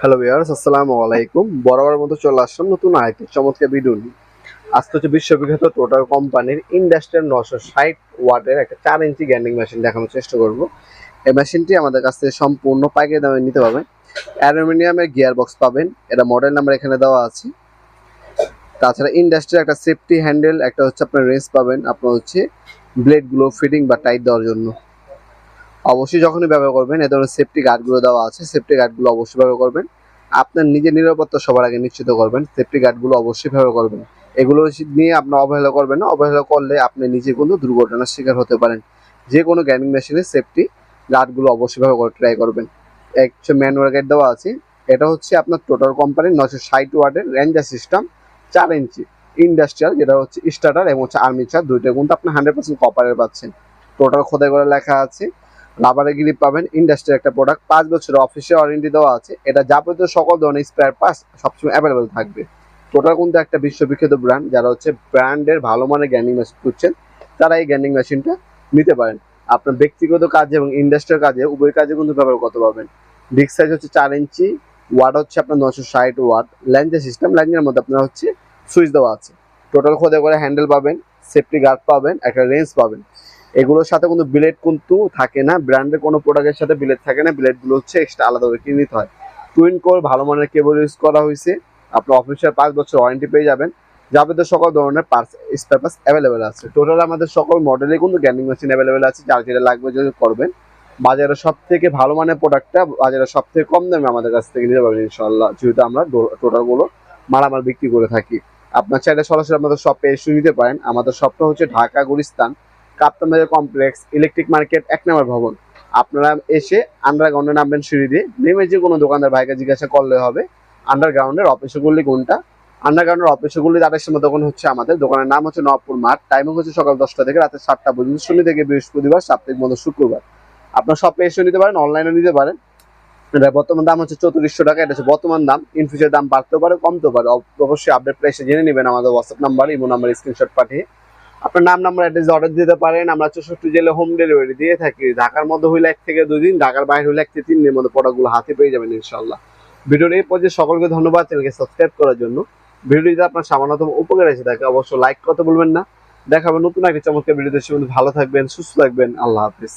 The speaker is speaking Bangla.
হ্যালো ভিউয়ার্স, আসসালামু আলাইকুম। বরাবরের মতো চলে আসলাম নতুন আরেকটি চমৎকার ভিডিও নিয়ে। আজকে হচ্ছে বিশ্ববিখ্যাত টোটাল কোম্পানির ইন্ডাস্ট্রিয়াল 960 ওয়াটের একটা 4 ইঞ্চি গ্রাইন্ডিং মেশিন দেখানোর চেষ্টা করব। এই মেশিনটি আমাদের কাছ থেকে সম্পূর্ণ পাইকারি দামে নিতে পারবেন। অ্যালুমিনিয়ামের গিয়ার বক্স পাবেন, এটা মডেল নাম্বার এখানে দেওয়া আছে। তাছাড়া ইন্ডাস্ট্রিয়াল একটা সেফটি হ্যান্ডেল, একটা হচ্ছে আপনার রেঞ্জ পাবেন, আপনার হচ্ছে ব্লেডগুলো ফিটিং বা টাইট দেওয়ার জন্য। অবশ্যই যখনই ব্যবহার করবেন এ ধরনের সেফটি গার্ডগুলো দেওয়া আছে, সেফটি গার্ডগুলো অবশ্যই ব্যবহার করবেন। আপনার নিজের নিরাপত্তা সবার আগে নিশ্চিত করবেন, সেফটি গার্ডগুলো অবশ্যই ব্যবহার করবেন। এগুলো নিয়ে আপনার অবহেলা করবেন না, অবহেলা করলে আপনি নিজে কিন্তু দুর্ঘটনার শিকার হতে পারেন। যে কোনো গ্রাইন্ডিং মেশিনের সেফটি গার্ডগুলো অবশ্যই ব্যবহার করে ট্রাই করবেন। একটা ম্যানুয়াল গাইড দেওয়া আছে, এটা হচ্ছে আপনার টোটাল কোম্পানির 960 ওয়াটের রেঞ্জার সিস্টেম 4 ইঞ্চি ইন্ডাস্ট্রিয়াল, যেটা হচ্ছে স্টার্টার এবং হচ্ছে আর্মিচার দুইটা কিন্তু আপনি 100% কপারের পাচ্ছেন। টোটাল খোদাই করে লেখা আছে, রাবারের গ্রিপ পাবেন। ইন্ডাস্ট্রির একটা প্রোডাক্ট, 5 বছরের অফিসিয়াল ওয়ারেন্টি দেওয়া আছে। এটা যাবতীয় সকল ধরনের স্পেয়ার পার্টস সবসময় অ্যাভেলেবেল থাকবে। টোটাল কিন্তু একটা বিশ্ববিখ্যাত ব্র্যান্ড, যারা হচ্ছে ব্র্যান্ডের ভালো মানের গ্রাইন্ডিং মেশিন খুঁজছেন তারা এই গ্রাইন্ডিং মেশিনটা নিতে পারেন। আপনার ব্যক্তিগত কাজে এবং ইন্ডাস্ট্রিয়াল কাজে উভয় কাজে কিন্তু ব্যবহার করতে পারবেন। ডিস্ক সাইজ হচ্ছে 4 ইঞ্চি, ওয়াট হচ্ছে আপনার 960 ওয়াট। ল্যাঞ্জের সিস্টেম, ল্যাঞ্জের মধ্যে আপনার হচ্ছে সুইচ দেওয়া আছে। টোটাল খোদাই করে হ্যান্ডেল পাবেন, সেফটি গার্ড পাবেন, একটা রেঞ্জ পাবেন। এগুলোর সাথে কিন্তু বিলেট কিন্তু থাকে না, ব্র্যান্ডের কোনো প্রোডাক্টের সাথে বিলেট থাকে না, বিলেটগুলো হচ্ছে এক্সট্রা আলাদাভাবে কিনে নিতে হয়। টুইন কোর ভালো মানের কেবল ইউজ করা হয়েছে। আপনার অফিসিয়াল 5 বছর ওয়ারেন্টি পেয়ে যাবেন। যাবতীয় সকল ধরনের পার্টস স্পেয়ার পার্টস অ্যাভেলেবেল আছে। টোটাল আমাদের সকল মডেলে কিন্তু গ্রাইন্ডিং মেশিন অ্যাভেলেবেল আছে, যার যেটা লাগবে যদি করবেন। বাজারে সব থেকে ভালো মানের প্রোডাক্টটা বাজারে সব থেকে কম দামে আমাদের কাছ থেকে নিতে পারবেন ইনশাল্লাহ, যেহেতু আমরা টোটালগুলো মালামাল বিক্রি করে থাকি। আপনার চাইলে সরাসরি আমাদের শপে এসে নিতে পারেন। আমাদের শপটা হচ্ছে ঢাকা গুলিস্তান কাপ্তান বাজার কমপ্লেক্স, ইলেকট্রিক মার্কেট 1 নম্বর ভবন। আপনারা এসে আন্ডারগ্রাউন্ডে নামবেন, সিঁড়ি দিয়ে নেমে যে কোনো দোকানদার ভাইকে জিজ্ঞাসা করলে হবে আন্ডারগ্রাউন্ডের অফিসগুলি কোনটা। আন্ডারগ্রাউন্ডের অফিসগুলি তাদের সময় দোকান হচ্ছে আমাদের দোকানের নাম হচ্ছে নবপুর মাঠ। টাইমিং হচ্ছে সকাল 10টা থেকে রাতে 7টা পর্যন্ত, শনি থেকে বৃহস্পতিবার, সাপ্তাহিক বন্ধ শুক্রবার। আপনার শপে এসে নিতে পারেন, অনলাইনে নিতে পারেন। এটা বর্তমান দাম হচ্ছে 3400 টাকা। এটা হচ্ছে বর্তমান দাম, ইন ফিউচার দাম বাড়তেও পারে কমতেও পারে। অবশ্যই আপডেট প্রাইসে জেনে নেবেন আমাদের WhatsApp number, imo number screenshot পাঠিয়ে। আপনার নাম নাম্বার অ্যাড্রেস অর্ডার দিতে পারেন। আমরা 64 জেলে হোম ডেলিভারি দিয়ে থাকি। ঢাকার মধ্যে হইলে 1 থেকে 2 দিন, ঢাকার বাইরে হইলে 1 থেকে 3 দিনের মধ্যে প্রোডাক্টগুলো হাতে পেয়ে যাবেন ইনশাল্লাহ। ভিডিওর এই পর্যায়ে সকলকে ধন্যবাদ চ্যানেলকে সাবস্ক্রাইব করার জন্য। ভিডিও যদি আপনার সামান্যতম উপকার এসে থাকে অবশ্যই লাইক করতে ভুলবেন না। দেখাবেন নতুন একটা চমৎকার ভিডিওতে। সে ভালো থাকবেন, সুস্থ থাকবেন। আল্লাহ হাফিজ।